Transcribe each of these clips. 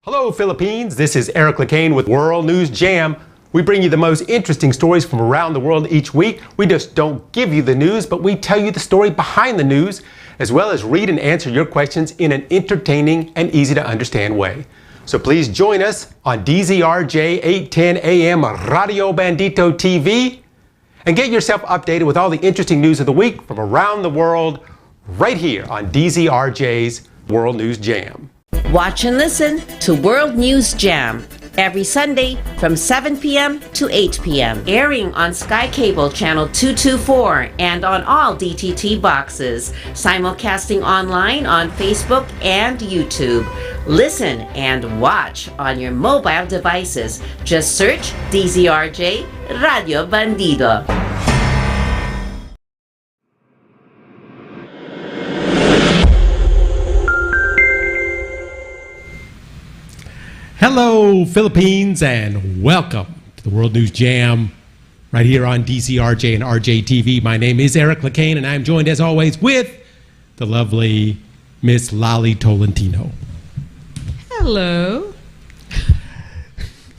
Hello Philippines, this is Eric Lecain with World News Jam. We bring you the most interesting stories from around the world each week. We just don't give you the news, but we tell you the story behind the news, as well as read and answer your questions in an entertaining and easy to understand way. So please join us on DZRJ 810 AM Radio Bandito TV and get yourself updated with all the interesting news of the week from around the world right here on DZRJ's World News Jam. Watch and listen to World News Jam every Sunday from 7 p.m. to 8 p.m. airing on Sky Cable Channel 224 and on all DTT boxes. Simulcasting online on Facebook and YouTube. Listen and watch on your mobile devices. Just search DZRJ Radio Bandido. Hello Philippines and welcome to the World News Jam right here on DZRJ and RJ TV. My name is Eric Lecain and I'm joined as always with the lovely Miss Lali Tolentino. Hello.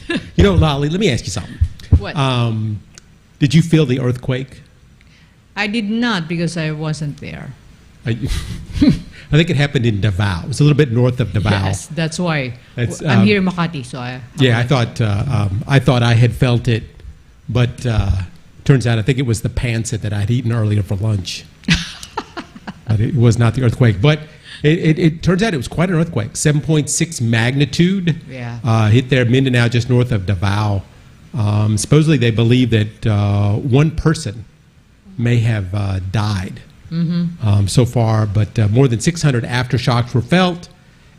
You know, Lali, let me ask you something. What? Did you feel the earthquake? I did not because I wasn't there. I think it happened in Davao. It was a little bit north of Davao. Yes, that's why. I'm here in Makati, so I thought I had felt it, but turns out I think it was the pancit that I'd eaten earlier for lunch. But it was not the earthquake. But it turns out it was quite an earthquake. 7.6 magnitude. Yeah. Hit there, Mindanao, just north of Davao. Supposedly they believe that one person may have died. So far, but more than 600 aftershocks were felt,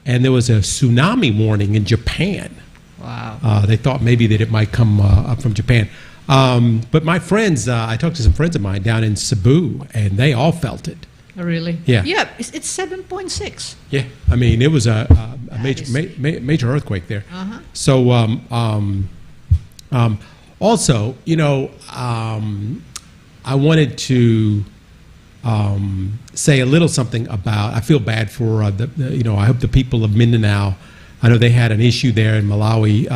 and there was a tsunami warning in Japan. Wow. They thought maybe that it might come up from Japan. But my friends, I talked to some friends of mine down in Cebu, and they all felt it. Oh, really? Yeah. Yeah, it's 7.6. Yeah, I mean, it was a major earthquake there. So, also, you know, I wanted to say a little something about, I feel bad for, I hope the people of Mindanao, I know they had an issue there in Malawi,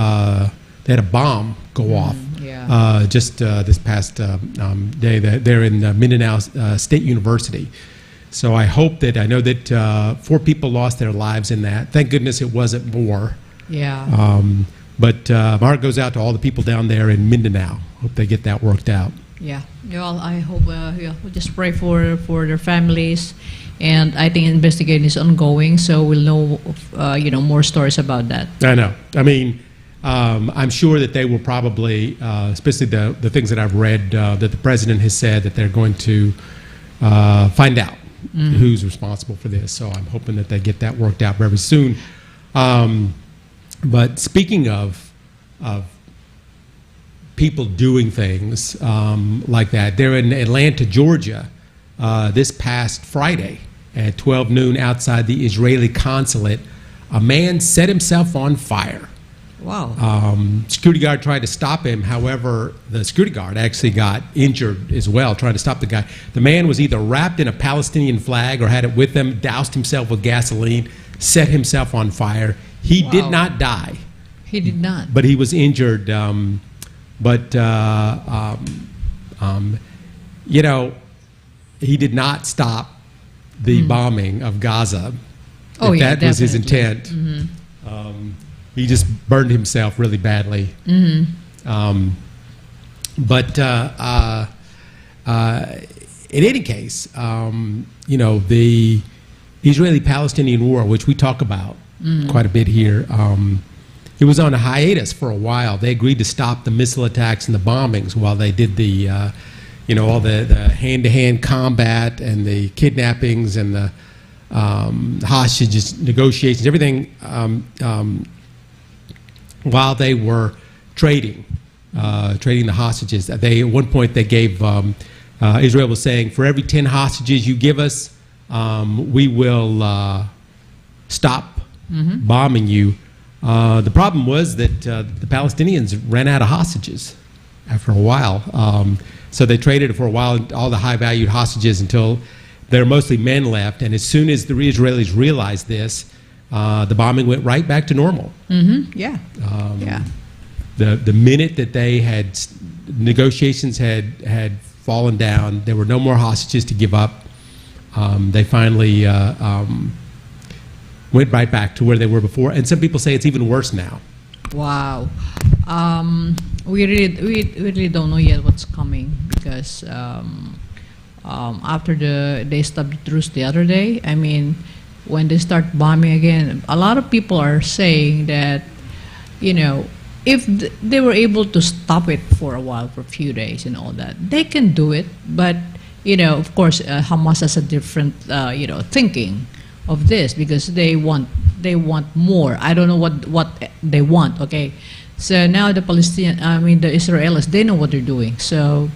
they had a bomb go off just this past day. They're in Mindanao State University. So I hope that, I know that 4 people lost their lives in that. Thank goodness it wasn't more. Yeah. But my heart goes out to all the people down there in Mindanao. Hope they get that worked out. Yeah. Well, I hope we'll just pray for their families, and I think investigation is ongoing, so we'll know more stories about that. I know. I mean, I'm sure that they will probably, especially the things that I've read, that the president has said that they're going to find out who's responsible for this. So I'm hoping that they get that worked out very soon. But speaking of people doing things like that. They're in Atlanta, Georgia, this past Friday at 12 noon outside the Israeli consulate. A man set himself on fire. Wow. Security guard tried to stop him. However, the security guard actually got injured as well trying to stop the guy. The man was either wrapped in a Palestinian flag or had it with him, doused himself with gasoline, set himself on fire. He did not die. He did not. But he was injured. But he did not stop the bombing of Gaza. Oh, if yeah, that was his intent. He just burned himself really badly. But in any case, the Israeli-Palestinian war, which we talk about quite a bit here, it was on a hiatus for a while. They agreed to stop the missile attacks and the bombings while they did the, all the hand-to-hand combat and the kidnappings and the hostages negotiations, everything, while they were trading the hostages. At one point they gave, Israel was saying, for every 10 hostages you give us, we will stop bombing you. The problem was that the Palestinians ran out of hostages after a while. So they traded for a while all the high-valued hostages until there are mostly men left. And as soon as the Israelis realized this, the bombing went right back to normal. Yeah. Yeah. The minute that they had negotiations had fallen down, there were no more hostages to give up. They finally went right back to where they were before, and some people say it's even worse now. Wow. We really don't know yet what's coming, because after they stopped the truce the other day, I mean, when they start bombing again, a lot of people are saying that, you know, if they were able to stop it for a while, for a few days and all that, they can do it. But, you know, of course, Hamas has a different, you know, thinking of this, because they want more. I don't know what they want. Okay, so now the the Israelis, they know what they're doing. So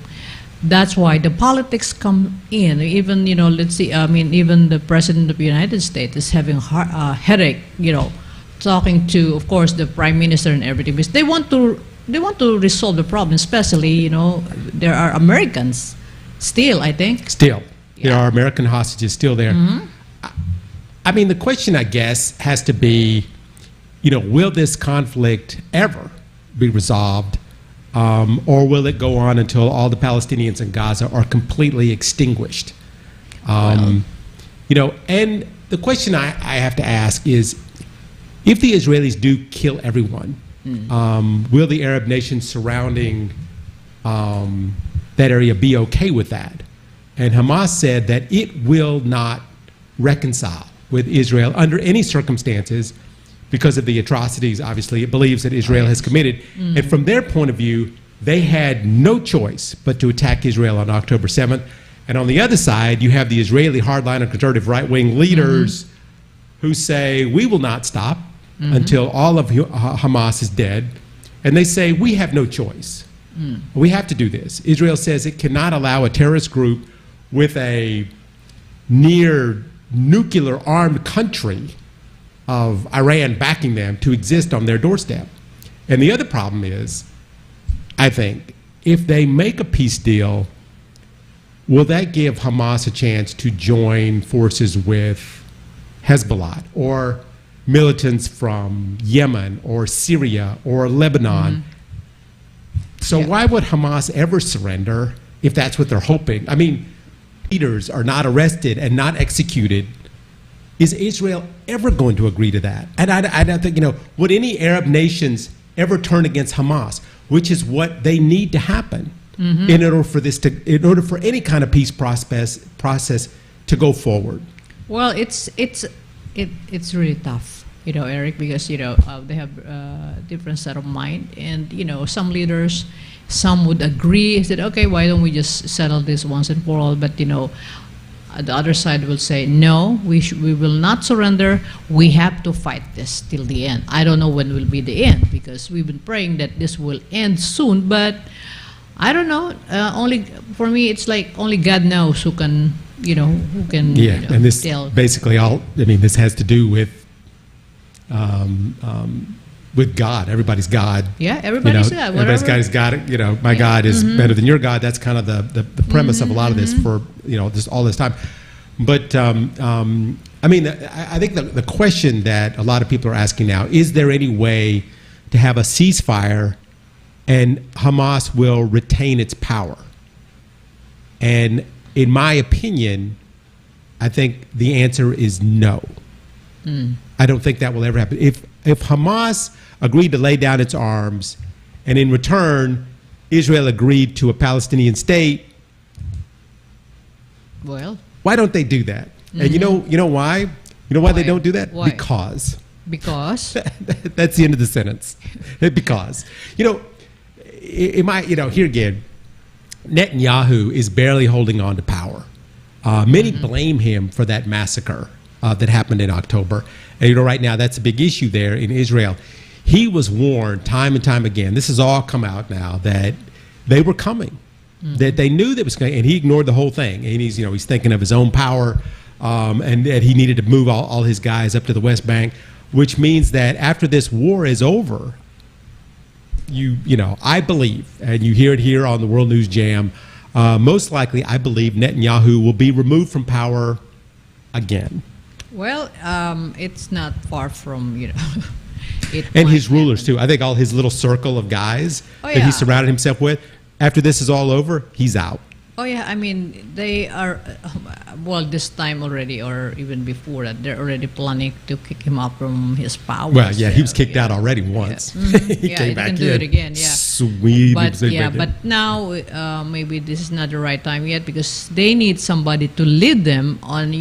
that's why the politics come in. Even, you know, let's see. I mean, even the president of the United States is having a headache. You know, talking to, of course, the prime minister and everything, because they want to resolve the problem. Especially, you know, there are Americans still, I think. Still, there are American hostages still there. I mean, the question, I guess, has to be, you know, will this conflict ever be resolved, or will it go on until all the Palestinians in Gaza are completely extinguished? You know, and the question I have to ask is, if the Israelis do kill everyone, will the Arab nations surrounding that area be okay with that? And Hamas said that it will not reconcile with Israel under any circumstances because of the atrocities, obviously, it believes that Israel has committed. And from their point of view, they had no choice but to attack Israel on October 7th. And on the other side, you have the Israeli hardliner conservative right-wing leaders who say, we will not stop until all of Hamas is dead. And they say, we have no choice. We have to do this. Israel says it cannot allow a terrorist group with a near nuclear armed country of Iran backing them to exist on their doorstep. And the other problem is, I think, if they make a peace deal, will that give Hamas a chance to join forces with Hezbollah or militants from Yemen or Syria or Lebanon? So why would Hamas ever surrender if that's what they're hoping? I mean, leaders are not arrested and not executed. Is Israel ever going to agree to that? And I don't think, you know, would any Arab nations ever turn against Hamas, which is what they need to happen in order for any kind of peace process to go forward? Well, it's really tough, you know, Eric, because, you know, they have a different set of mind, and, you know, some leaders, some would agree that, okay, why don't we just settle this once and for all? But, you know, the other side will say, no, we will not surrender. We have to fight this till the end. I don't know when will be the end, because we've been praying that this will end soon, but I don't know. Only for me, it's like only God knows who can, you know, and this basically all. I mean, this has to do with God. Everybody's God. Yeah, everybody's God. Everybody's God is God. You know, my God is better than your God. That's kind of the premise of a lot of this for, you know, all this time. But I mean, I think the question that a lot of people are asking now is there any way to have a ceasefire and Hamas will retain its power? And in my opinion, I think the answer is no. I don't think that will ever happen. If Hamas agreed to lay down its arms, and in return, Israel agreed to a Palestinian state, well, why don't they do that? And you know why? You know why they don't do that? Why? Because that's the end of the sentence. Because, you know, here again, Netanyahu is barely holding on to power. Many blame him for that massacre that happened in October. And, you know, right now that's a big issue there in Israel. He was warned time and time again, this has all come out now, that they were coming, that they knew that was going, and he ignored the whole thing. And he's, you know, he's thinking of his own power, and that he needed to move all his guys up to the West Bank, which means that after this war is over, you know, I believe, and you hear it here on the World News Jam, most likely I believe Netanyahu will be removed from power again. Well, it's not far from, it And might his rulers happen. too. I think all his little circle of guys Oh, that he yeah. surrounded himself with. After this is all over, he's out. Oh yeah, I mean they are well this time already, or even before that, they're already planning to kick him out from his powers. Well, yeah, he was kicked yeah. out already once. He Yeah, came he back can in. do it again. Yeah, Sweet. but now maybe this is not the right time yet because they need somebody to lead them on.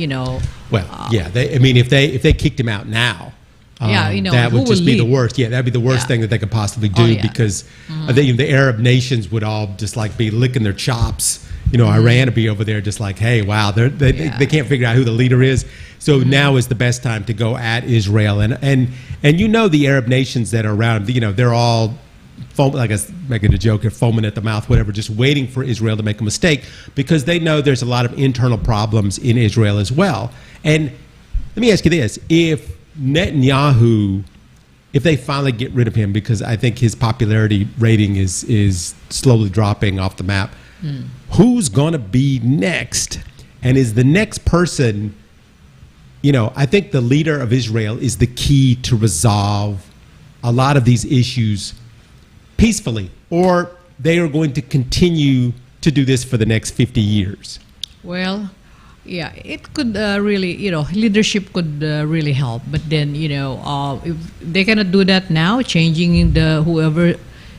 Well, yeah. I mean, if they kicked him out now, Yeah, that who would just will be the lead? worst. Yeah, that'd be the worst Yeah. thing that they could possibly do Oh, yeah. because the Arab nations would all just like be licking their chops. Iran would be over there just like, hey, wow, they can't figure out who the leader is. So now is the best time to go at Israel. And the Arab nations that are around, they're all like I was making a joke, they're foaming at the mouth, whatever, just waiting for Israel to make a mistake because they know there's a lot of internal problems in Israel as well. And let me ask you this: if Netanyahu, if they finally get rid of him, because I think his popularity rating is slowly dropping off the map, who's going to be next? And is the next person, I think the leader of Israel is the key to resolve a lot of these issues peacefully, or they are going to continue to do this for the next 50 years. Well, yeah, it could really, leadership could really help. But then, if they cannot do that now, changing the whoever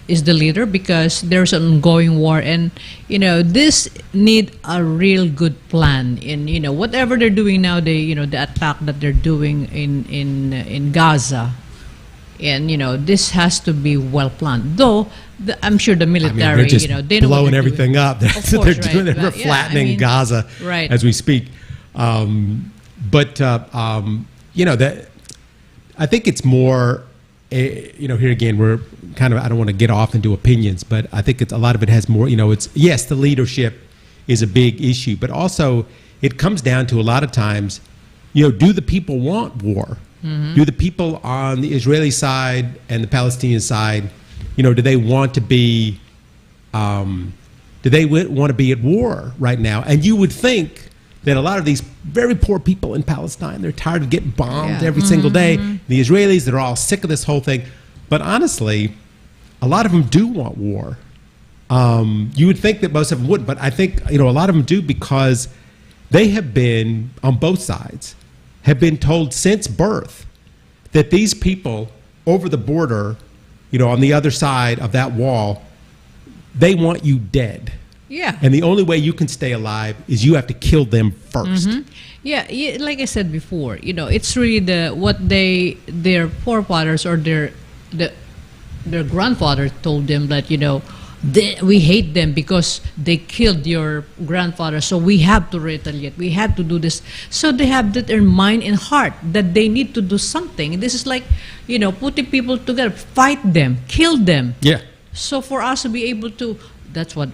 is the leader because there's an ongoing war, and this need a real good plan. In whatever they're doing now, the attack that they're doing in Gaza. And this has to be well planned. Though I'm sure the military, they're just they know what blowing they're everything doing. up. That's Of what they're course, doing. right. They're But, yeah, flattening Gaza right. as we speak. That I think it's more. Here again, we're kind of. I don't want to get off into opinions, but I think a lot of it has more. It's yes, the leadership is a big issue, but also it comes down to a lot of times. Do the people want war? Do the people on the Israeli side and the Palestinian side, do they want to be, at war right now? And you would think that a lot of these very poor people in Palestine, they're tired of getting bombed every single day. The Israelis, they're all sick of this whole thing. But honestly, a lot of them do want war. You would think that most of them wouldn't, but I think, a lot of them do because they have been, on both sides, have been told since birth that these people over the border, on the other side of that wall, they want you dead. Yeah. And the only way you can stay alive is you have to kill them first. Yeah, like I said before, it's really their forefathers or their grandfather told them that we hate them because they killed your grandfather, so we have to retaliate. We have to do this. So they have that in mind and heart that they need to do something. This is like, putting people together, fight them, kill them. Yeah. So for us to be able to, that's what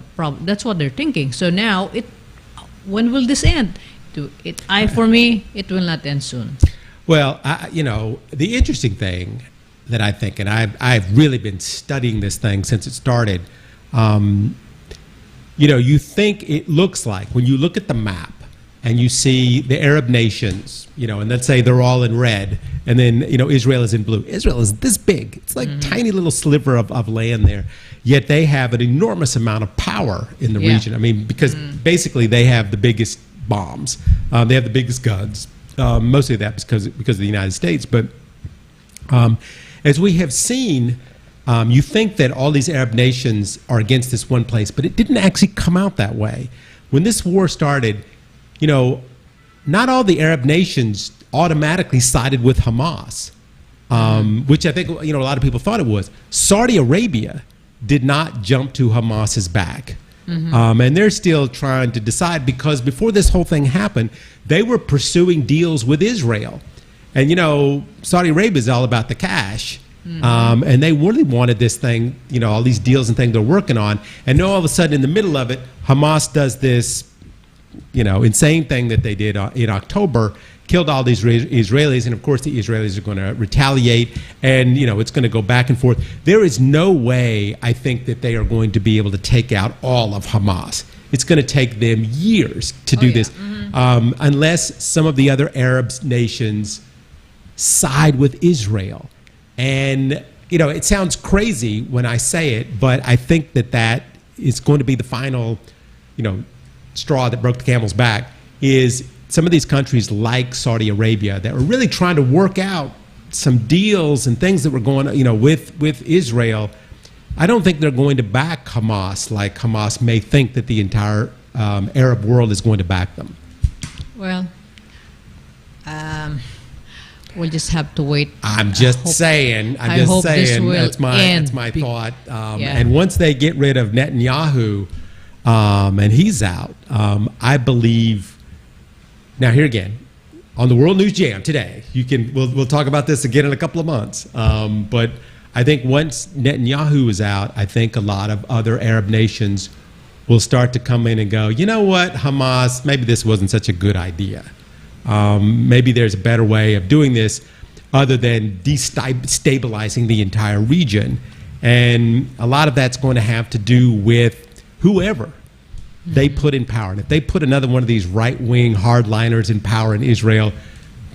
they're thinking. So now, when will this end? For me, it will not end soon. Well, the interesting thing that I think, and I've really been studying this thing since it started. You think it looks like when you look at the map and you see the Arab nations, and let's say they're all in red, and then Israel is in blue. Israel is this big; it's like tiny little sliver of land there. Yet they have an enormous amount of power in the region. I mean, because basically they have the biggest bombs, they have the biggest guns. Mostly that because of the United States, but as we have seen. You think that all these Arab nations are against this one place, but it didn't actually come out that way. When this war started, not all the Arab nations automatically sided with Hamas, which I think a lot of people thought it was. Saudi Arabia did not jump to Hamas's back. And they're still trying to decide because before this whole thing happened, they were pursuing deals with Israel. And, Saudi Arabia is all about the cash. And they really wanted this thing, all these deals and things they're working on. And now all of a sudden in the middle of it, Hamas does this, insane thing that they did in October, killed all these Israelis. And of course the Israelis are going to retaliate and, it's going to go back and forth. There is no way I think that they are going to be able to take out all of Hamas. it's going to take them years to do this, unless some of the other Arab nations side with Israel. And, you know, it sounds crazy when I say it, but I think that that is going to be the final, you know, straw that broke the camel's back, is some of these countries like Saudi Arabia that were really trying to work out some deals and things that were going on, you know, with Israel. I don't think they're going to back Hamas like Hamas may think that the entire Arab world is going to back them. Well, we'll just have to wait. I'm just saying. That's my thought. And once they get rid of Netanyahu, and he's out, I believe. Now here again, on the World News Jam today, we'll talk about this again in a couple of months. But I think once Netanyahu is out, I think a lot of other Arab nations will start to come in and go, you know what, Hamas, maybe this wasn't such a good idea. Maybe there's a better way of doing this other than destabilizing the entire region. And a lot of that's going to have to do with whoever they put in power. And if they put another one of these right-wing hardliners in power in Israel,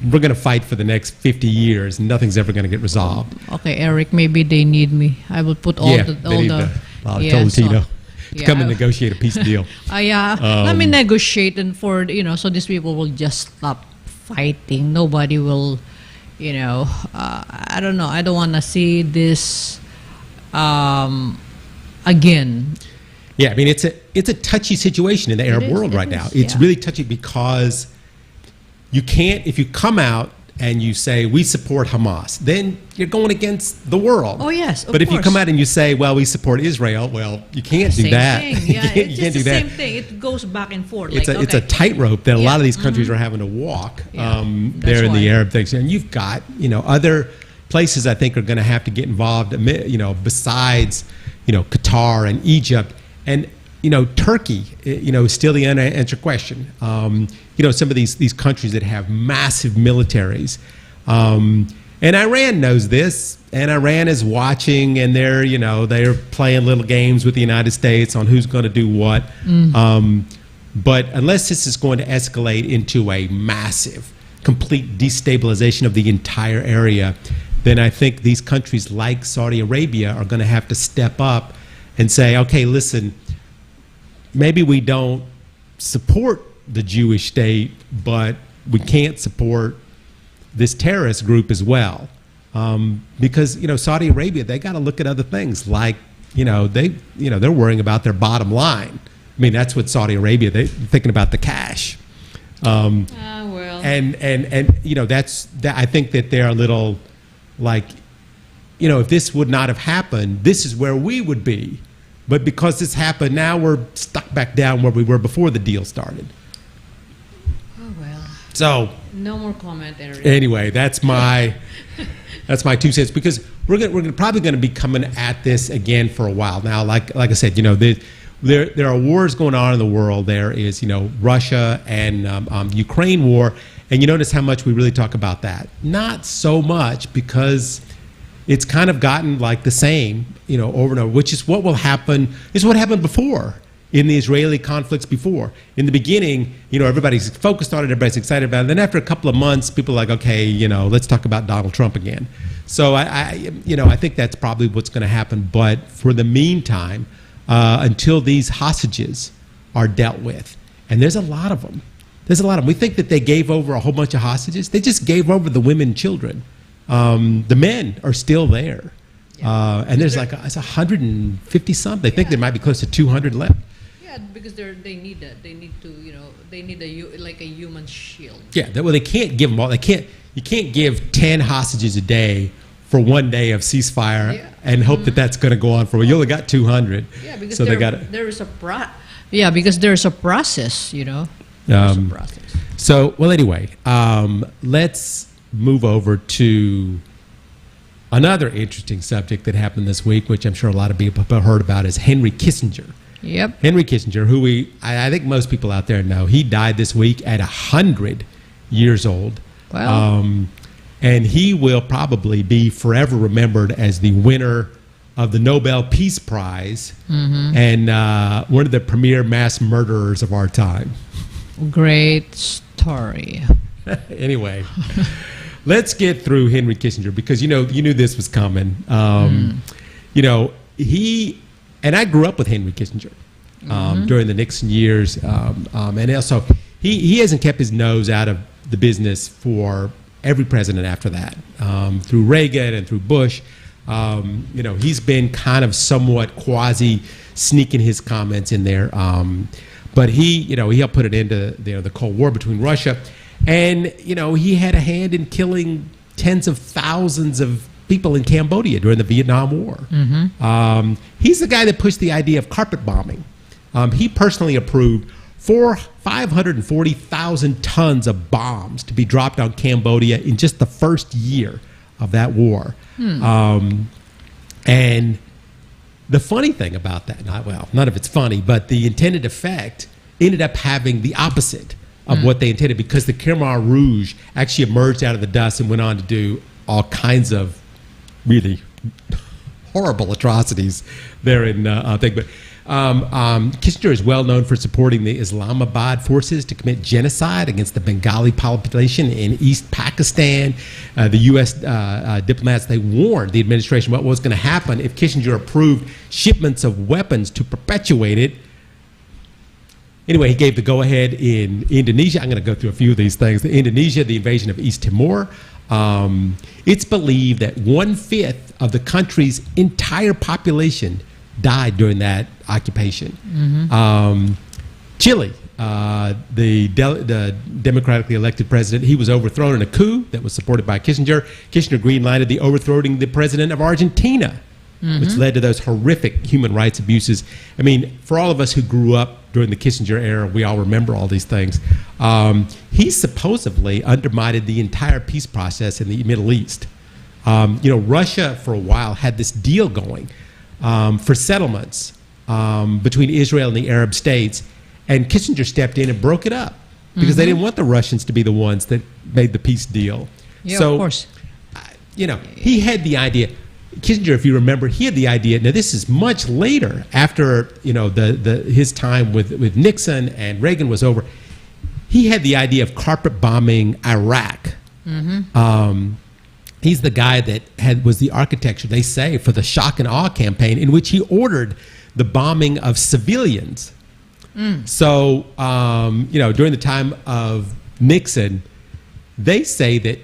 we're going to fight for the next 50 years and nothing's ever going to get resolved. Okay, Eric, maybe they need me. I will put all the Tolentino to come and negotiate a peace deal. Let me negotiate, and so these people will just stop fighting. Nobody will, I don't know. I don't want to see this again. Yeah, I mean, it's a touchy situation in the Arab world right now. It's really touchy because you can't, if you come out and you say, we support Hamas, then you're going against the world. Oh, yes, But if you come out and you say, well, we support Israel, well, you can't do that. Same thing. Yeah, it's just the same thing. It goes back and forth. It's a tightrope that a lot of these countries are having to walk there in the Arab things. And you've got, other places I think are going to have to get involved, besides, Qatar and Egypt. And, Turkey, is still the unanswered question. Some of these countries that have massive militaries. And Iran knows this, and Iran is watching, and they're playing little games with the United States on who's going to do what. But unless this is going to escalate into a massive, complete destabilization of the entire area, then I think these countries like Saudi Arabia are going to have to step up and say, okay, listen, maybe we don't support the Jewish state, but we can't support this terrorist group as well. Because, Saudi Arabia, they got to look at other things like, they're worrying about their bottom line. I mean, that's what Saudi Arabia, they're thinking about the cash. And I think that they're a little like, if this would not have happened, this is where we would be. But because this happened, now we're stuck back down where we were before the deal started. Oh, well. So. No more comment, Eric. Anyway, that's my 2 cents, because we're probably going to be coming at this again for a while. Now, like I said, there are wars going on in the world. There is, Russia and Ukraine war. And you notice how much we really talk about that. Not so much, because it's kind of gotten like the same, over and over, which is what will happen. This is what happened before in the Israeli conflicts before. In the beginning, everybody's focused on it, everybody's excited about it. Then after a couple of months, people are like, okay, let's talk about Donald Trump again. So I think that's probably what's going to happen. But for the meantime, until these hostages are dealt with, and there's a lot of them. We think that they gave over a whole bunch of hostages. They just gave over the women and children. The men are still there. And there's it's 150 something. They think there might be close to 200 left. Yeah, because they need a human shield. Yeah, well, they can't give them all. You can't give 10 hostages a day for one day of ceasefire and hope that that's going to go on for a while. You only got 200. Yeah, because so because there's a process, There's a process. So, well, anyway, let's move over to another interesting subject that happened this week, which I'm sure a lot of people have heard about, is Henry Kissinger. Yep. Henry Kissinger, who I think most people out there know. He died this week at 100 years old. Wow. And he will probably be forever remembered as the winner of the Nobel Peace Prize and one of the premier mass murderers of our time. Great story. Anyway, let's get through Henry Kissinger because you knew this was coming. You know, and I grew up with Henry Kissinger during the Nixon years, and also he hasn't kept his nose out of the business for every president after that, through Reagan and through Bush. You know, he's been kind of somewhat quasi sneaking his comments in there, but he helped put it into the Cold War between Russia, and he had a hand in killing tens of thousands of people in Cambodia during the Vietnam War. He's the guy that pushed the idea of carpet bombing. He personally approved 540,000 tons of bombs to be dropped on Cambodia in just the first year of that war. And the funny thing about that, none of it's funny, but the intended effect ended up having the opposite of what they intended, because the Khmer Rouge actually emerged out of the dust and went on to do all kinds of really horrible atrocities there in thing. But Kissinger is well known for supporting the Islamabad forces to commit genocide against the Bengali population in East Pakistan. The U.S. Diplomats, they warned the administration what was going to happen if Kissinger approved shipments of weapons to perpetuate it. Anyway, he gave the go-ahead in Indonesia. I'm going to go through a few of these things. Indonesia, the invasion of East Timor. It's believed that 1/5 of the country's entire population died during that occupation. Chile, the democratically elected president, he was overthrown in a coup that was supported by Kissinger. Kissinger green-lighted the overthrowing the president of Argentina, which led to those horrific human rights abuses. I mean, for all of us who grew up during the Kissinger era, we all remember all these things. He supposedly undermined the entire peace process in the Middle East. Russia for a while had this deal going for settlements between Israel and the Arab states, and Kissinger stepped in and broke it up because they didn't want the Russians to be the ones that made the peace deal. Yeah, so, of course. He had the idea. Kissinger, if you remember, he had the idea. Now, this is much later, after his time with Nixon and Reagan was over. He had the idea of carpet bombing Iraq. He's the guy that was the architecture, they say, for the shock and awe campaign, in which he ordered the bombing of civilians. So, during the time of Nixon, they say that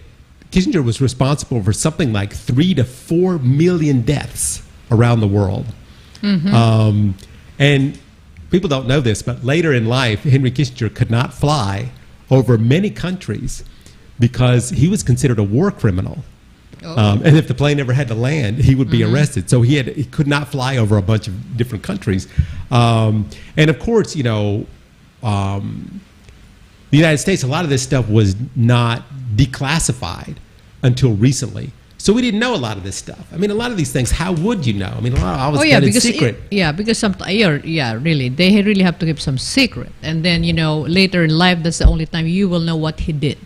Kissinger was responsible for something like 3 to 4 million deaths around the world. And people don't know this, but later in life, Henry Kissinger could not fly over many countries because he was considered a war criminal. And if the plane ever had to land, he would be arrested. So he could not fly over a bunch of different countries. And of course, the United States, a lot of this stuff was not declassified until recently. So we didn't know a lot of this stuff. I mean, a lot of these things, how would you know? I mean, a lot of it was done in secret. Because really, they really have to keep some secret. And then, later in life, that's the only time you will know what he did.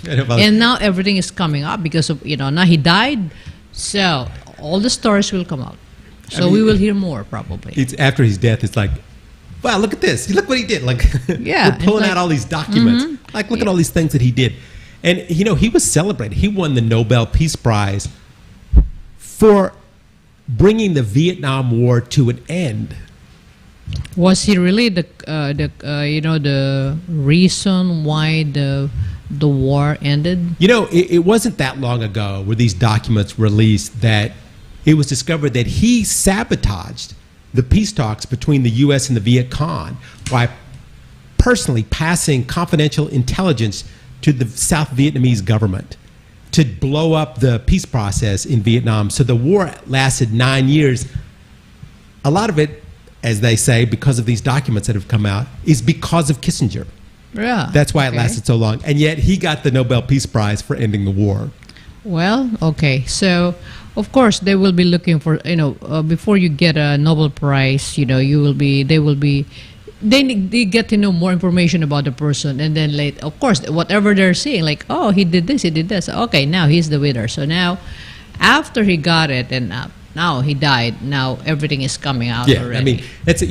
And now everything is coming up because of, now he died. So all the stories will come out. So we will hear more probably. It's after his death, it's like, wow, look at this. Look what he did. Like, yeah, we're pulling out all these documents. Like, look at all these things that he did. And, he was celebrated. He won the Nobel Peace Prize for bringing the Vietnam War to an end. Was he really the reason why the war ended? It wasn't that long ago where these documents released that it was discovered that he sabotaged the peace talks between the U.S. and the Viet Cong by personally passing confidential intelligence to the South Vietnamese government to blow up the peace process in Vietnam. So the war lasted 9 years. A lot of it, as they say, because of these documents that have come out, is because of Kissinger. Yeah. That's why it lasted so long. And yet he got the Nobel Peace Prize for ending the war. Well, okay. So, of course, they will be looking for, before you get a Nobel Prize, they get to know more information about the person. And then, of course, whatever they're seeing, like, oh, he did this, he did this. Okay, now he's the winner. So now, after he got it, and now he died. Now everything is coming out already. I mean, it's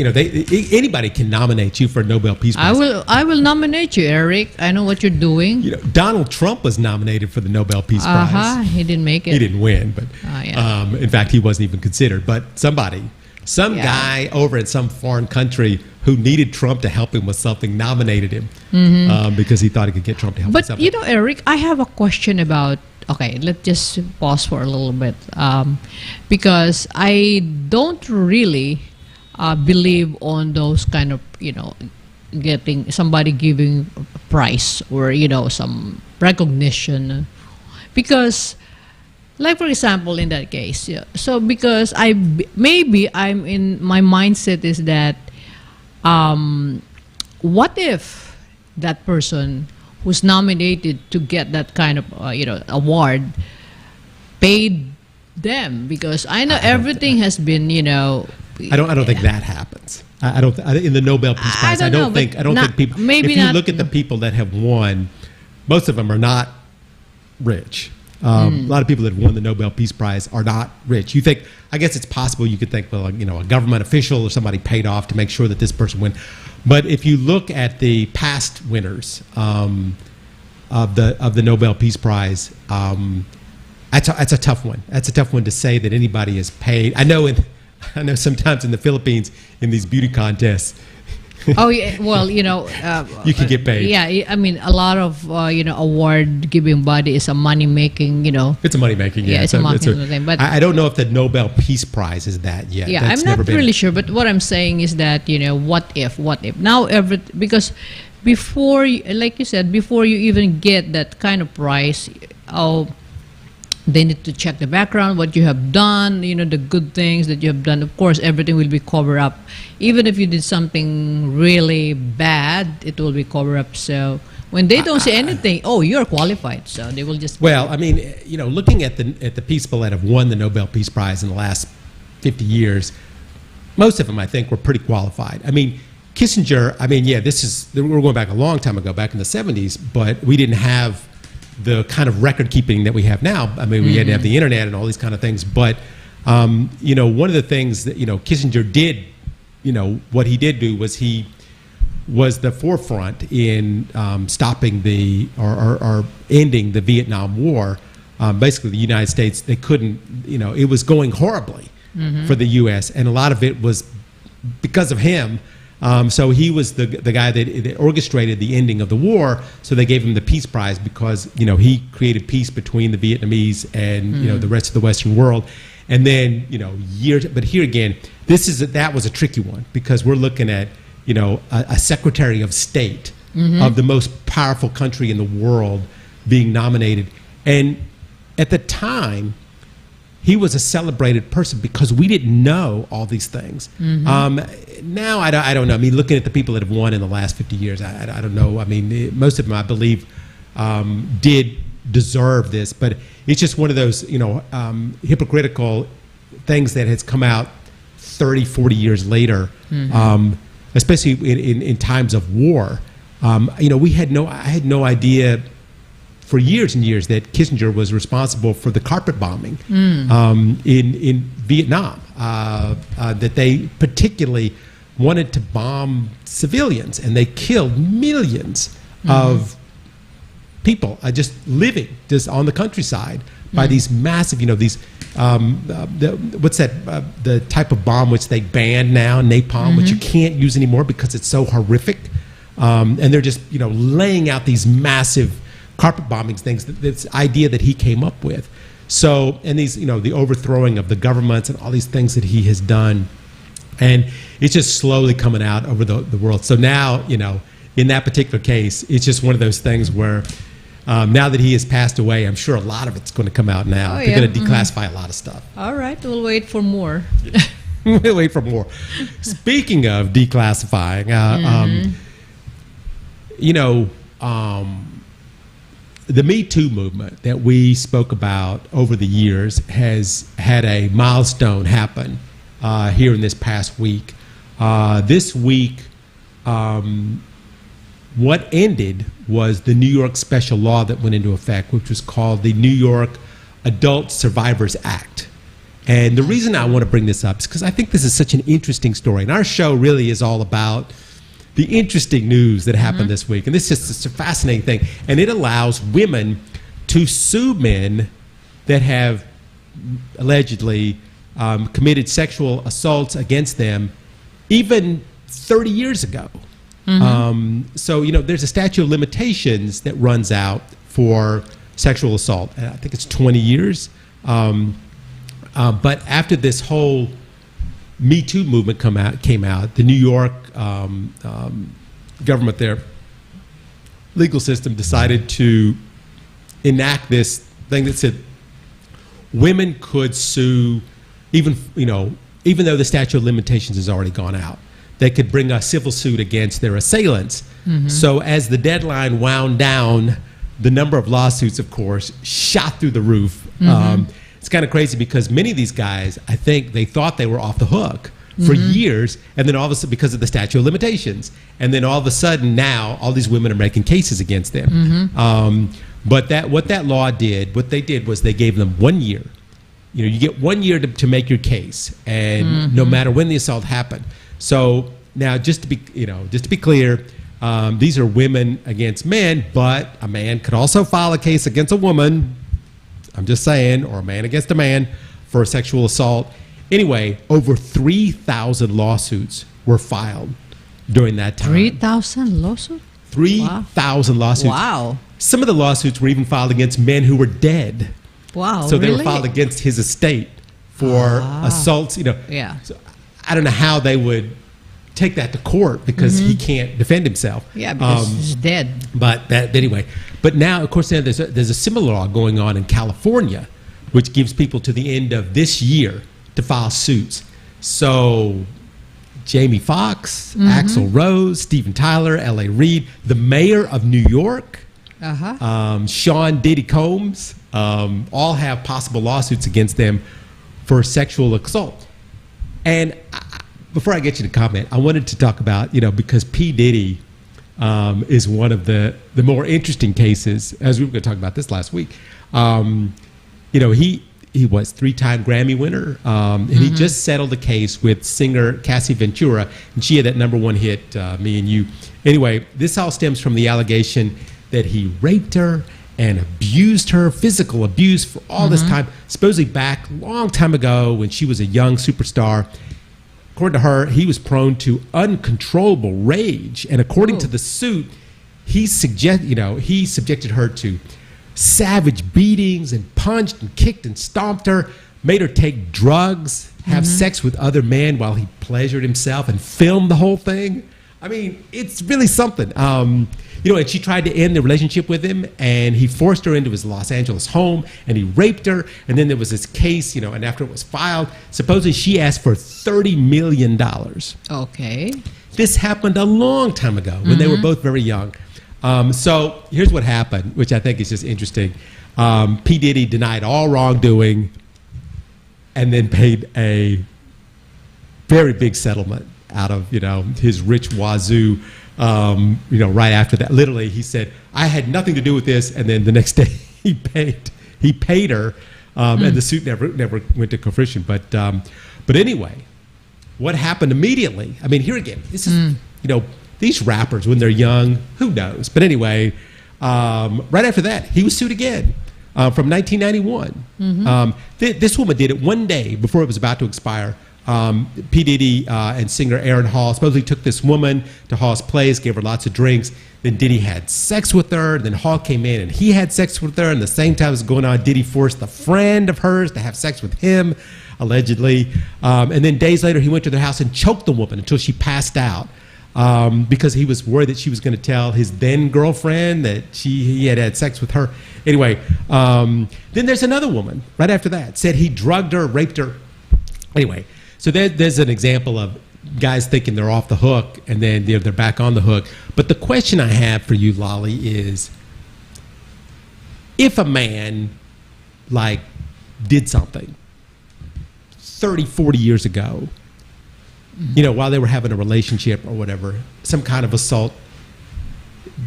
anybody can nominate you for a Nobel Peace Prize. I will nominate you, Eric. I know what you're doing. Donald Trump was nominated for the Nobel Peace Prize. He didn't make it. He didn't win, but in fact, he wasn't even considered. But some guy over in some foreign country who needed Trump to help him with something nominated him because he thought he could get Trump to help with something. But Eric, I have a question about. Okay, let's just pause for a little bit because I don't really believe on those kind of getting somebody giving a prize or some recognition because. Like for example, in that case, so because maybe I'm in my mindset is that, what if that person who's nominated to get that kind of award paid them because I know everything has been I don't think that happens. I don't in the Nobel Peace Prize. I don't think people. Maybe if you look at the people that have won, most of them are not rich. A lot of people that have won the Nobel Peace Prize are not rich. I guess it's possible you could think, well, a government official or somebody paid off to make sure that this person win. But if you look at the past winners of the Nobel Peace Prize, that's a tough one. That's a tough one to say that anybody is paid. I know sometimes in the Philippines in these beauty contests. Oh yeah, well you can get paid. Yeah, I mean a lot of award giving body is a money making. It's a money making. Yeah, it's a money thing. But I don't know if the Nobel Peace Prize is that yet. Yeah, I'm not really sure. But what I'm saying is that what if now because before like you said before you even get that kind of prize, they need to check the background, what you have done, the good things that you have done. Of course, everything will be covered up. Even if you did something really bad, it will be covered up. So when they don't say anything, you're qualified. So they will just... Well, I mean, looking at the people that have won the Nobel Peace Prize in the last 50 years, most of them, I think, were pretty qualified. I mean, Kissinger, we're going back a long time ago, back in the 70s, but we didn't have the kind of record keeping that we have now. I mean, we had to have the internet and all these kind of things. But, one of the things that, Kissinger did, what he did do was he was the forefront in stopping or ending the Vietnam War. Basically, the United States, they couldn't, it was going horribly for the U.S. And a lot of it was because of him. So he was the guy that orchestrated the ending of the war. So they gave him the Peace Prize because he created peace between the Vietnamese and the rest of the Western world. And then years. But here again, that was a tricky one because we're looking at a Secretary of State of the most powerful country in the world being nominated, and at the time. He was a celebrated person because we didn't know all these things. Now, I don't know. I mean, looking at the people that have won in the last 50 years, I don't know. I mean, most of them, I believe, did deserve this. But it's just one of those, hypocritical things that has come out 30, 40 years later, especially in times of war. I had no idea for years and years that Kissinger was responsible for the carpet bombing in Vietnam, that they particularly wanted to bomb civilians, and they killed millions of people just living just on the countryside by these massive, the type of bomb which they banned now, napalm, which you can't use anymore because it's so horrific, and they're just laying out these massive carpet bombings things, this idea that he came up with. So, and these, the overthrowing of the governments and all these things that he has done. And it's just slowly coming out over the world. So now, in that particular case, it's just one of those things where now that he has passed away, I'm sure a lot of it's going to come out now. They're going to declassify a lot of stuff. All right, we'll wait for more. We'll wait for more. Speaking of declassifying, the Me Too movement that we spoke about over the years has had a milestone happen here in this past week. This week, what ended was the New York special law that went into effect, which was called the New York Adult Survivors Act. And the reason I want to bring this up is because I think this is such an interesting story. And our show really is all about the interesting news that happened this week. And this is just a fascinating thing. And it allows women to sue men that have allegedly committed sexual assaults against them even 30 years ago. So, there's a statute of limitations that runs out for sexual assault. I think it's 20 years. But after this whole Me Too movement came out, the New York government, their legal system, decided to enact this thing that said women could sue, even though the statute of limitations has already gone out. They could bring a civil suit against their assailants. So as the deadline wound down, the number of lawsuits, of course, shot through the roof. It's kind of crazy because many of these guys, I think they thought they were off the hook for years, and then all of a sudden, because of the statute of limitations, and then all of a sudden now all these women are making cases against them. But what that law did, what they did was they gave them 1 year. You get 1 year to make your case, and no matter when the assault happened. So now, just to be clear, these are women against men, but a man could also file a case against a woman. I'm just saying, or a man against a man for a sexual assault. Anyway, over 3,000 lawsuits were filed during that time. 3,000 lawsuits? 3,000 lawsuits. Wow. Some of the lawsuits were even filed against men who were dead. Wow. So they really? were filed against his estate for assaults. Yeah. So I don't know how they would take that to court because he can't defend himself. Yeah, because he's dead. But anyway. But now, of course, there's a similar law going on in California, which gives people to the end of this year to file suits. So Jamie Foxx, Axl Rose, Steven Tyler, L.A. Reid, the mayor of New York, Sean Diddy Combs, all have possible lawsuits against them for sexual assault. And before I get you to comment, I wanted to talk about, because P. Diddy is one of the more interesting cases, as we were going to talk about this last week. He was 3-time Grammy winner, and he just settled a case with singer Cassie Ventura, and she had that #1 hit, Me and You. Anyway, this all stems from the allegation that he raped her and abused her, physical abuse for all this time, supposedly back a long time ago when she was a young superstar. According to her, he was prone to uncontrollable rage, and according to the suit, he subjected her to savage beatings and punched and kicked and stomped her, made her take drugs, have sex with other men while he pleasured himself, and filmed the whole thing. I mean, it's really something. And she tried to end the relationship with him, and he forced her into his Los Angeles home, and he raped her. And then there was this case, and after it was filed, supposedly she asked for $30 million. Okay. This happened a long time ago when they were both very young. So here's what happened, which I think is just interesting. P. Diddy denied all wrongdoing and then paid a very big settlement out of, his rich wazoo. Right after that, literally, he said, "I had nothing to do with this," and then the next day he paid her, and the suit never went to fruition. But anyway, what happened immediately? I mean, here again, this is these rappers when they're young, who knows? But anyway, right after that, he was sued again from 1991. This woman did it one day before it was about to expire. P. Diddy and singer Aaron Hall supposedly took this woman to Hall's place, gave her lots of drinks. Then Diddy had sex with her. Then Hall came in and he had sex with her. And the same time it was going on, Diddy forced a friend of hers to have sex with him, allegedly. And then days later, he went to their house and choked the woman until she passed out because he was worried that she was going to tell his then girlfriend that he had sex with her. Anyway, then there's another woman right after that, said he drugged her, raped her. Anyway. So there's an example of guys thinking they're off the hook, and then they're back on the hook. But the question I have for you, Lolly, is if a man, did something 30, 40 years ago, while they were having a relationship or whatever, some kind of assault,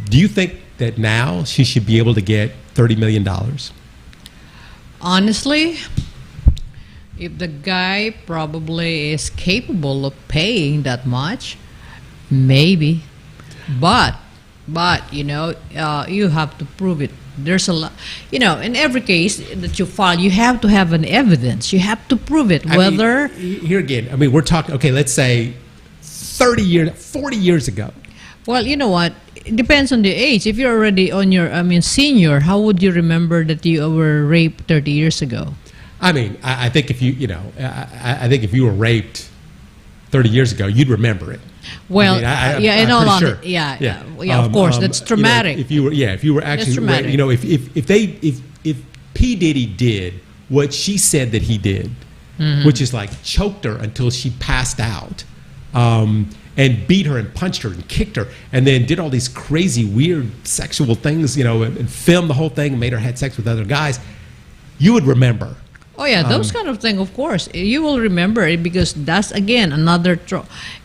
do you think that now she should be able to get $30 million? Honestly, If the guy probably is capable of paying that much, maybe. But you have to prove it. There's a lot, in every case that you file, you have to have an evidence. You have to prove it. Here again, we're talking, okay, let's say 40 years ago. Well, you know what? It depends on the age. If you're already on your, senior, how would you remember that you were raped 30 years ago? I think if I think if you were raped 30 years ago, you'd remember it. Well, in all honesty, sure. Of course, that's traumatic. If you were actually raped, if P. Diddy did what she said that he did, which is like choked her until she passed out, and beat her and punched her and kicked her, and then did all these crazy, weird sexual things, and filmed the whole thing and made her have sex with other guys, you would remember. Oh yeah, those kind of things, of course. You will remember it because that's, again, another,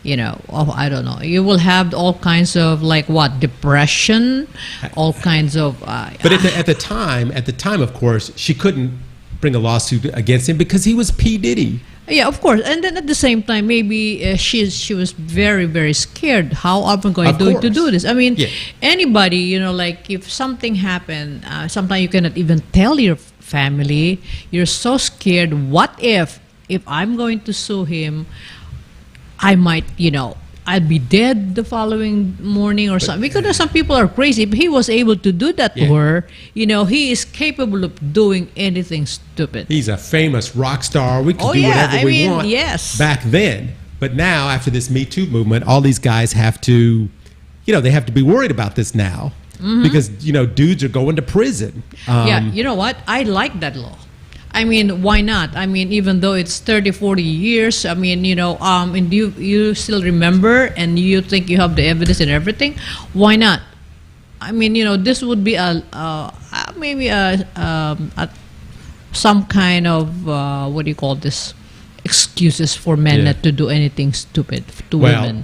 I don't know. You will have all kinds of, depression, all kinds of... But at the time, of course, she couldn't bring a lawsuit against him because he was P. Diddy. Yeah, of course. And then at the same time, maybe she was very, very scared. How am I going to do this? Anybody, if something happened, sometimes you cannot even tell your family. You're so scared. What if I'm going to sue him, I might, I'll be dead the following morning or something. Because some people are crazy. But he was able to do that to her. He is capable of doing anything stupid. He's a famous rock star. We can do whatever we want. Yes. Back then. But now, after this Me Too movement, all these guys have to, they have to be worried about this now. Because, dudes are going to prison. You know what? I like that law. Why not? Even though it's 30, 40 years, and you still remember and you think you have the evidence and everything, why not? This would be some kind of, what do you call this, excuses for men not to do anything stupid to women.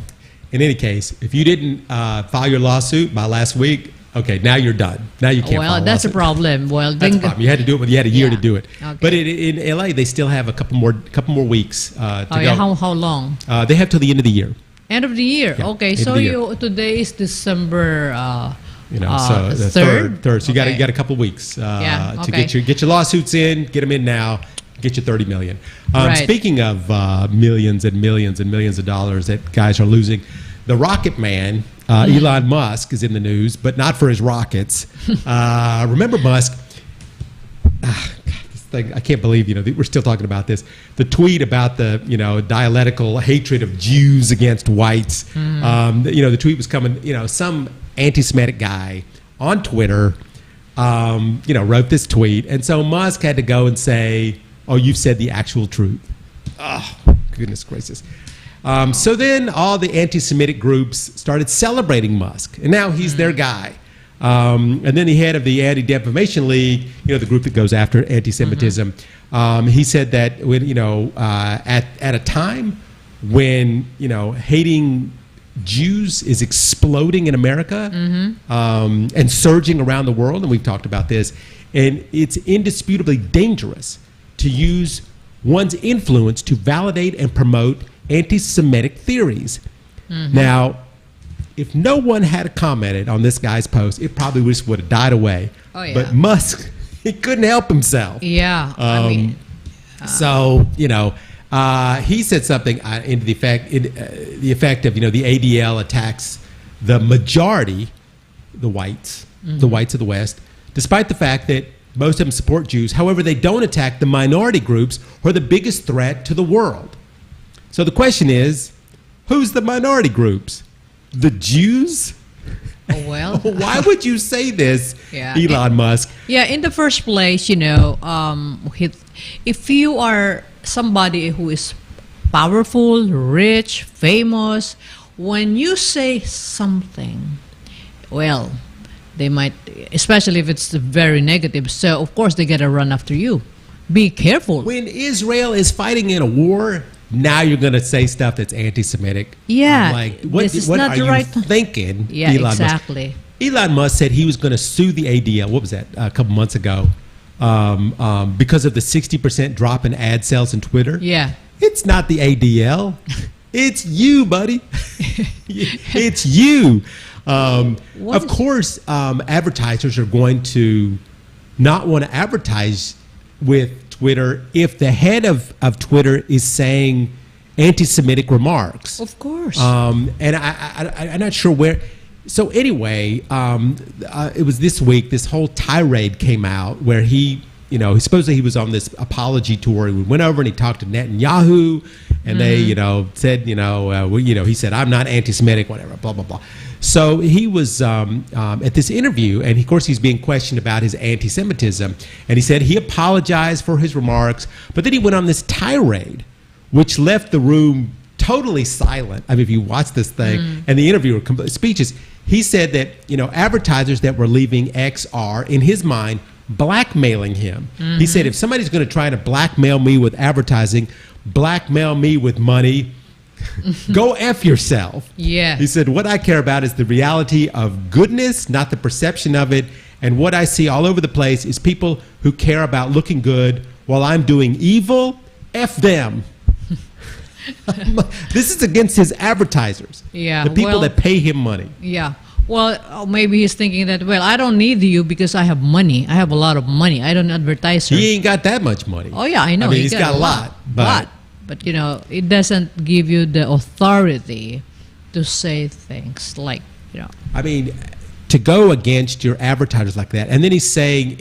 In any case, if you didn't file your lawsuit by last week, okay, now you're done. Now you can't. Well, that's a problem. Well, that's a problem. You had to do it, but you had a year to do it. Okay. But in LA, they still have a couple more weeks to go. Yeah, how long? They have till the end of the year. End of the year. Yeah, okay, so today is December. So the third. So you got a couple weeks to get your lawsuits in. Get them in now. Get your $30 million. Speaking of millions and millions and millions of dollars that guys are losing, the Rocket Man. Elon Musk is in the news, but not for his rockets. Remember Musk? This thing, I can't believe we're still talking about this. The tweet about the dialectical hatred of Jews against whites. The tweet was coming. Some anti-Semitic guy on Twitter, wrote this tweet, and so Musk had to go and say, "Oh, you've said the actual truth." Oh, goodness gracious. So then all the anti-Semitic groups started celebrating Musk, and now he's their guy. And then the head of the Anti-Defamation League, the group that goes after anti-Semitism, he said that when at a time when hating Jews is exploding in America and surging around the world, and we've talked about this, and it's indisputably dangerous to use one's influence to validate and promote anti-Semitic theories. Now, if no one had commented on this guy's post, it probably just would have died away. Oh, yeah. But Musk, he couldn't help himself. Yeah. He said something in the effect of the ADL attacks the majority, the whites of the West, despite the fact that most of them support Jews. However, they don't attack the minority groups who are the biggest threat to the world. So the question is, who's the minority groups? The Jews? Oh, well. Why would you say this, Elon Musk? Yeah, in the first place, if you are somebody who is powerful, rich, famous, when you say something, well, they might, especially if it's very negative, so of course they gotta run after you. Be careful. When Israel is fighting in a war, now you're going to say stuff that's anti-Semitic. Yeah. I'm like, what are you thinking, yeah, Elon exactly. Musk? Elon Musk said he was going to sue the ADL. What was that? A couple months ago. because of the 60% drop in ad sales in Twitter. Yeah. It's not the ADL. It's you, buddy. It's you. Of course, advertisers are going to not want to advertise with Twitter if the head of Twitter is saying anti-Semitic remarks. Of course. And I'm not sure where. So anyway, it was this week, this whole tirade came out where he supposedly he was on this apology tour. He went over and he talked to Netanyahu, and they, said, he said, I'm not anti-Semitic, whatever, blah, blah, blah. So he was at this interview, and of course he's being questioned about his anti-Semitism, and he said he apologized for his remarks, but then he went on this tirade, which left the room totally silent. I mean, if you watch this thing, and the interviewer speeches, he said that, advertisers that were leaving X are, in his mind, blackmailing him. He said, if somebody's going to try to blackmail me with advertising, blackmail me with money, go F yourself. Yeah. He said, what I care about is the reality of goodness, not the perception of it. And what I see all over the place is people who care about looking good while I'm doing evil. F them. This is against his advertisers. Yeah. The people that pay him money. Yeah. Well, maybe he's thinking that, well, I don't need you because I have money. I have a lot of money. I don't advertise her. He ain't got that much money. Oh, yeah, I know. I mean, he's got a lot. But it doesn't give you the authority to say things like, I mean, to go against your advertisers like that. And then he's saying,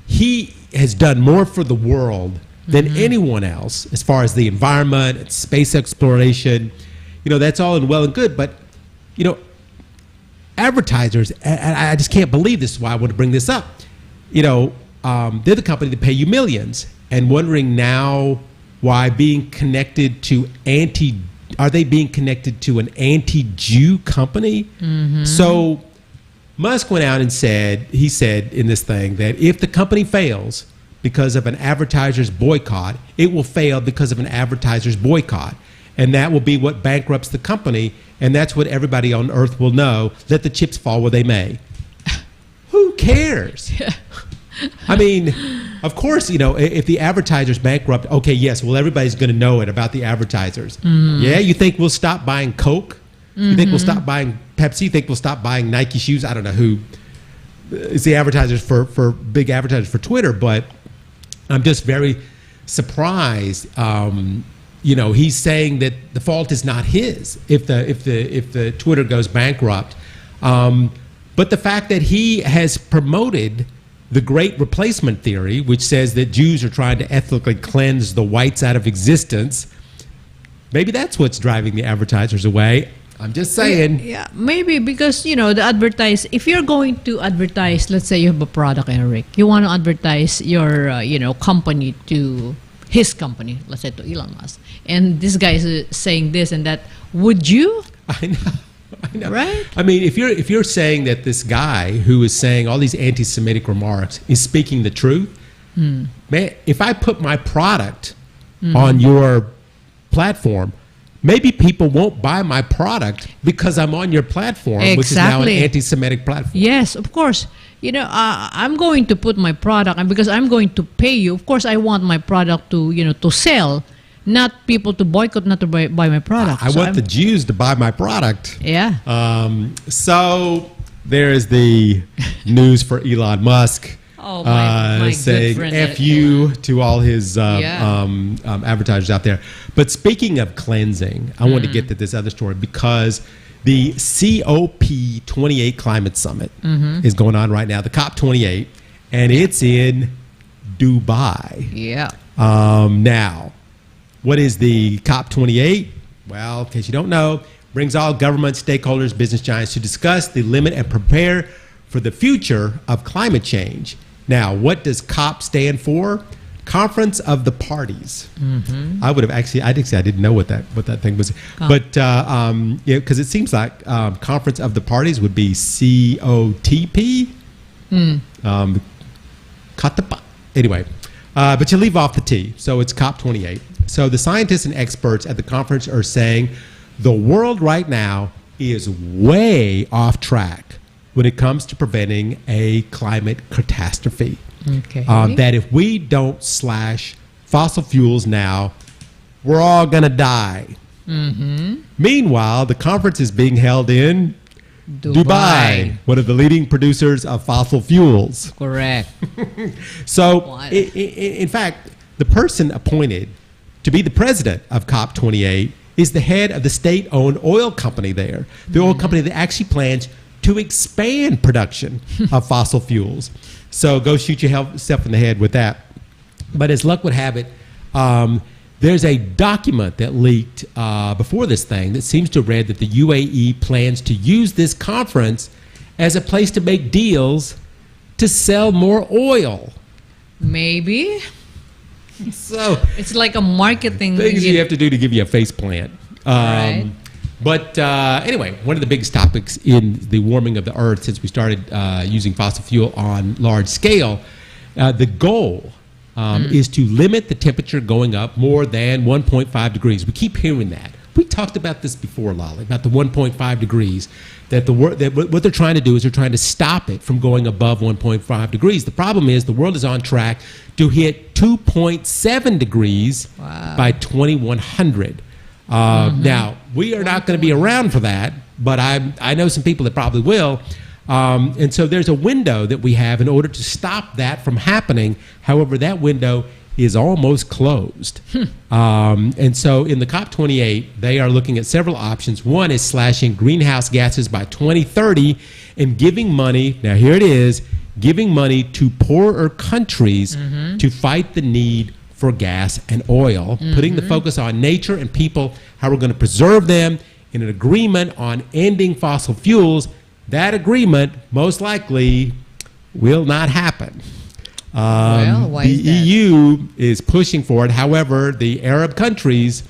he has done more for the world than anyone else as far as the environment and space exploration. That's all and well and good, but advertisers, and I just can't believe this is why I want to bring this up. They're the company that pay you millions, and wondering now why being connected to are they being connected to an anti-Jew company? So Musk went out and he said in this thing that if the company fails because of an advertiser's boycott, it will fail because of an advertiser's boycott. And that will be what bankrupts the company, and that's what everybody on earth will know. Let the chips fall where they may. Who cares? I mean, of course, if the advertisers bankrupt, okay, yes, well, everybody's going to know it about the advertisers. Yeah, you think we'll stop buying Coke? You think we'll stop buying Pepsi? You think we'll stop buying Nike shoes? I don't know who is the advertisers for big advertisers for Twitter, but I'm just very surprised. He's saying that the fault is not his if the Twitter goes bankrupt, but the fact that he has promoted the Great Replacement theory, which says that Jews are trying to ethnically cleanse the whites out of existence, maybe that's what's driving the advertisers away. I'm just saying. Yeah, maybe because, if you're going to advertise, let's say you have a product, Eric, you want to advertise your, company to his company, let's say to Elon Musk, and this guy is saying this and that, would you? I know. Right? I mean, if you're saying that this guy who is saying all these anti-Semitic remarks is speaking the truth, man, if I put my product on your platform, maybe people won't buy my product because I'm on your platform, which is now an anti-Semitic platform. Yes, of course. I'm going to put my product, and because I'm going to pay you, of course, I want my product to, to sell, not people to boycott, not to buy my product. I want the Jews to buy my product. Yeah. So there is the news for Elon Musk. Oh, my saying good friend, F you to all his advertisers out there. But speaking of cleansing, I want to get to this other story because the COP28 Climate Summit is going on right now, the COP28, and it's in Dubai. Yeah. Now, what is the COP28? Well, in case you don't know, brings all government, stakeholders, business giants to discuss the limit and prepare for the future of climate change. Now, what does COP stand for? Conference of the Parties. I would have actually, I didn't know what that thing was, but because it seems like Conference of the Parties would be COTP. Anyway, but you leave off the T, so it's COP28. So the scientists and experts at the conference are saying the world right now is way off track when it comes to preventing a climate catastrophe. Okay. That if we don't slash fossil fuels now, we're all going to die. Meanwhile, the conference is being held in Dubai, one of the leading producers of fossil fuels. Correct. So, in fact, the person appointed to be the president of COP28 is the head of the state-owned oil company there, the oil company that actually plans to expand production of fossil fuels. So go shoot yourself in the head with that. But as luck would have it, there's a document that leaked before this thing that seems to have read that the UAE plans to use this conference as a place to make deals to sell more oil. Maybe. So it's like a marketing things you have to do to give you a face plant. Right. But anyway, one of the biggest topics in the warming of the earth since we started using fossil fuel on large scale, the goal is to limit the temperature going up more than 1.5 degrees. We keep hearing that. We talked about this before, Lolly, about the 1.5 degrees, that what they're trying to do is they're trying to stop it from going above 1.5 degrees. The problem is the world is on track to hit 2.7 degrees by 2100. Now, we are not going to be around for that, but I know some people that probably will. And so there's a window that we have in order to stop that from happening. However, that window is almost closed. And so in the COP28, they are looking at several options. One is slashing greenhouse gases by 2030 and giving money, now here it is, giving money to poorer countries to fight the need for gas and oil, putting the focus on nature and people, how we're going to preserve them in an agreement on ending fossil fuels. That agreement most likely will not happen. Why is the that? EU is pushing for it. However, the Arab countries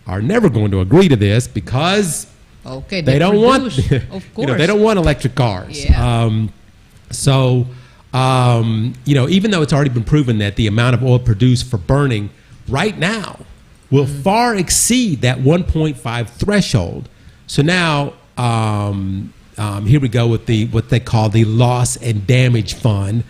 are never going to agree to this because they don't want, they don't want electric cars. Yeah. Even though it's already been proven that the amount of oil produced for burning right now will far exceed that 1.5 threshold. So now, here we go with what they call the loss and damage fund,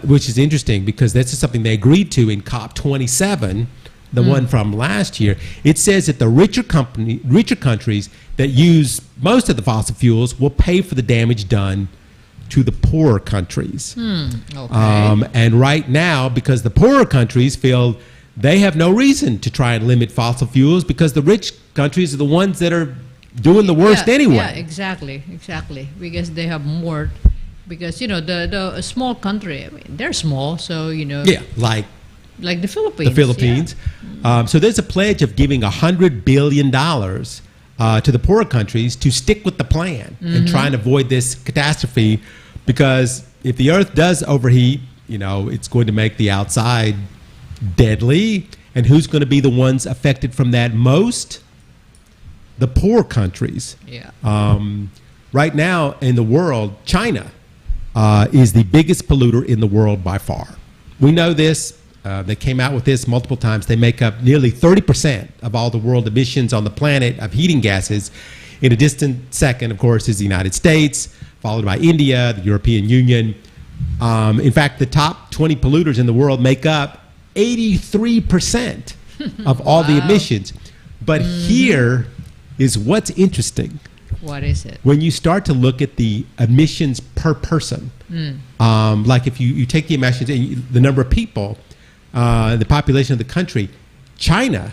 which is interesting because this is something they agreed to in COP27, the one from last year. It says that the richer countries that use most of the fossil fuels will pay for the damage done to the poorer countries. And right now, because the poorer countries feel they have no reason to try and limit fossil fuels because the rich countries are the ones that are doing the worst anyway. Yeah, exactly. Because they have more. Because the small country, I mean, they're small, so like the Philippines. So there's a pledge of giving $100 billion to the poorer countries to stick with the plan and try and avoid this catastrophe. Because if the Earth does overheat, it's going to make the outside deadly. And who's going to be the ones affected from that most? The poor countries. Right now in the world, China is the biggest polluter in the world by far. We know this. They came out with this multiple times. They make up nearly 30% of all the world emissions on the planet of heating gases. In a distant second, of course, is the United States, followed by India, the European Union. In fact, the top 20 polluters in the world make up 83% of all the emissions. But here is what's interesting. What is it? When you start to look at the emissions per person, like if you take the emissions and the number of people, the population of the country, China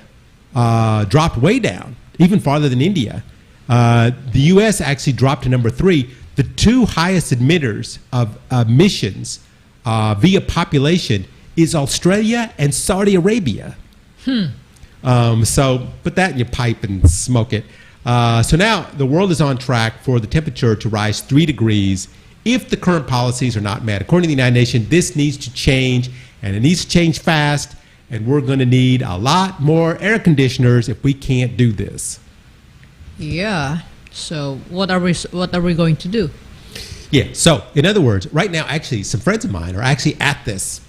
dropped way down, even farther than India. The U.S. actually dropped to number 3. The two highest emitters of emissions via population is Australia and Saudi Arabia. So put that in your pipe and smoke it. So now the world is on track for the temperature to rise 3 degrees if the current policies are not met. According to the United Nations, this needs to change, and it needs to change fast, and we're going to need a lot more air conditioners if we can't do this. Yeah. So what are we going to do? Yeah. So in other words, right now, actually, some friends of mine are actually at this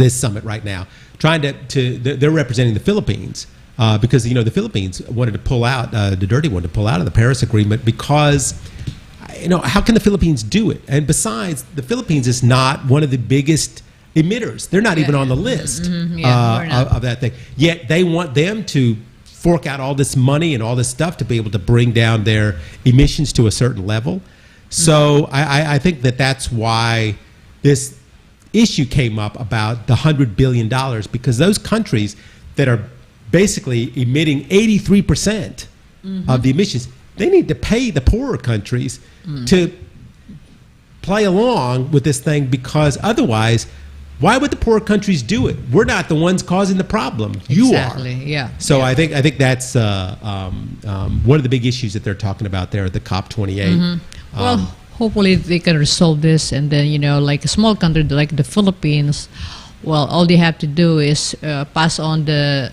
summit right now, trying they're representing the Philippines. Because the Philippines wanted to pull out, the dirty one to pull out of the Paris Agreement because how can the Philippines do it? And besides, the Philippines is not one of the biggest emitters. They're not even on the list of that thing. Yet they want them to fork out all this money and all this stuff to be able to bring down their emissions to a certain level. So I think that's why this issue came up about the $100 billion, because those countries that are basically emitting 83% of the emissions, they need to pay the poorer countries to play along with this thing, because otherwise, why would the poor countries do it? We're not the ones causing the problem. You are. Yeah. So I think that's one of the big issues that they're talking about there at the 𝗡𝗲𝗄𝗋. Well, hopefully they can resolve this, and then like a small country like the Philippines, well, all they have to do is pass on the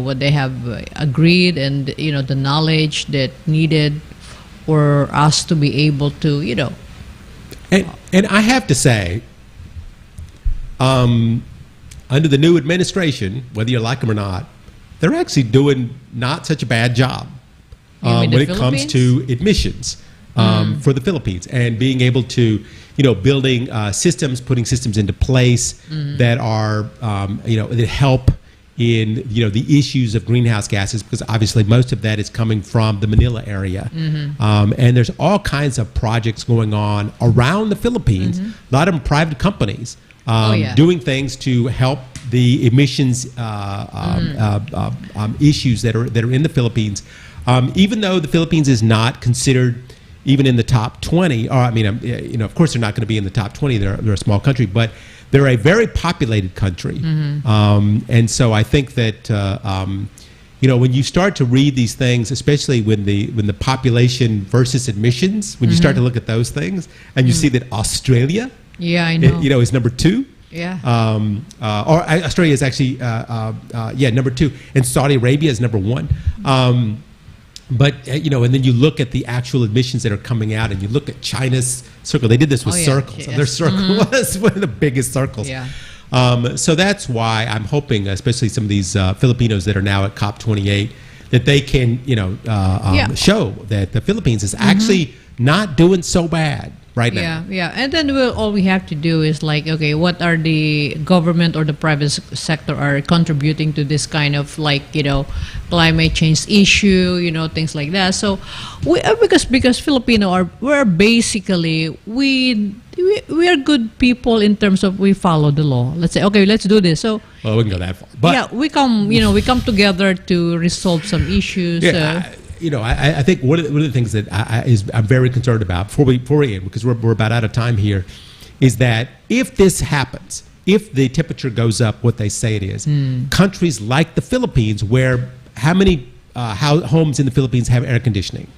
what they have agreed, and the knowledge that needed for us to be able to And I have to say, under the new administration, whether you like them or not, they're actually doing not such a bad job when it comes to admissions for the Philippines, and being able to, building systems, putting systems into place that are, that help in, the issues of greenhouse gases, because obviously most of that is coming from the Manila area. And there's all kinds of projects going on around the Philippines, a lot of them private companies, doing things to help the emissions issues that are in the Philippines. Even though the Philippines is not considered even in the top 20, or of course they're not going to be in the top 20. They're a small country, but they're a very populated country. And so I think that when you start to read these things, especially when the population versus admissions, when you start to look at those things, and you see that Australia, I know, is number 2. Or Australia is actually number 2, and Saudi Arabia is number 1. But and then you look at the actual emissions that are coming out, and you look at China's circle. They did this with circles. And their circle was one of the biggest circles. So that's why I'm hoping, especially some of these Filipinos that are now at 𝗡𝗲𝗄𝗋, that they can show that the Philippines is actually not doing so bad right now. And then all we have to do is what are the government or the private sector are contributing to this kind of climate change issue, things like that. So because Filipino we're basically we are good people in terms of we follow the law. Let's say, okay, let's do this. So we can go that far. But we come together to resolve some issues. I think one of the things that I'm very concerned about before we end, because we're about out of time here, is that if this happens, if the temperature goes up what they say it is, countries like the Philippines, where how many homes in the Philippines have air conditioning?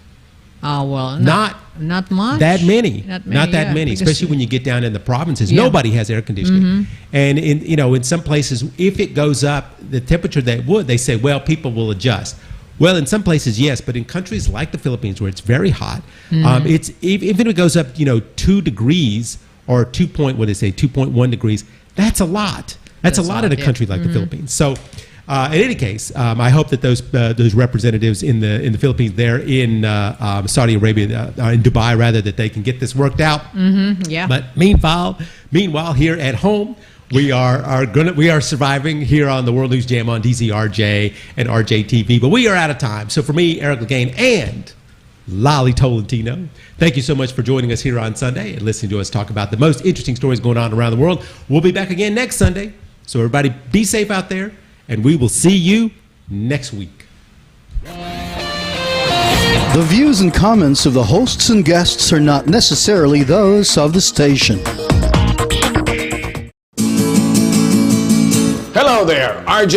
Not much. That many. Not that many, especially when you get down in the provinces. Nobody has air conditioning. And in some places, if it goes up, the temperature they say, well, people will adjust. Well, in some places, yes, but in countries like the Philippines, where it's very hot, it's even if it goes up, 2 degrees or 2.1 degrees. That's a lot. That's a lot in a country like the Philippines. So, in any case, I hope that those representatives in the Philippines, there in Saudi Arabia, in Dubai rather, that they can get this worked out. But meanwhile, here at home, we are surviving here on the World News Jam on DZRJ and RJTV, but we are out of time. So for me, Eric Lecain, and Lolly Tolentino, thank you so much for joining us here on Sunday and listening to us talk about the most interesting stories going on around the world. We'll be back again next Sunday. So everybody, be safe out there, and we will see you next week. The views and comments of the hosts and guests are not necessarily those of the station. Hello there, RJ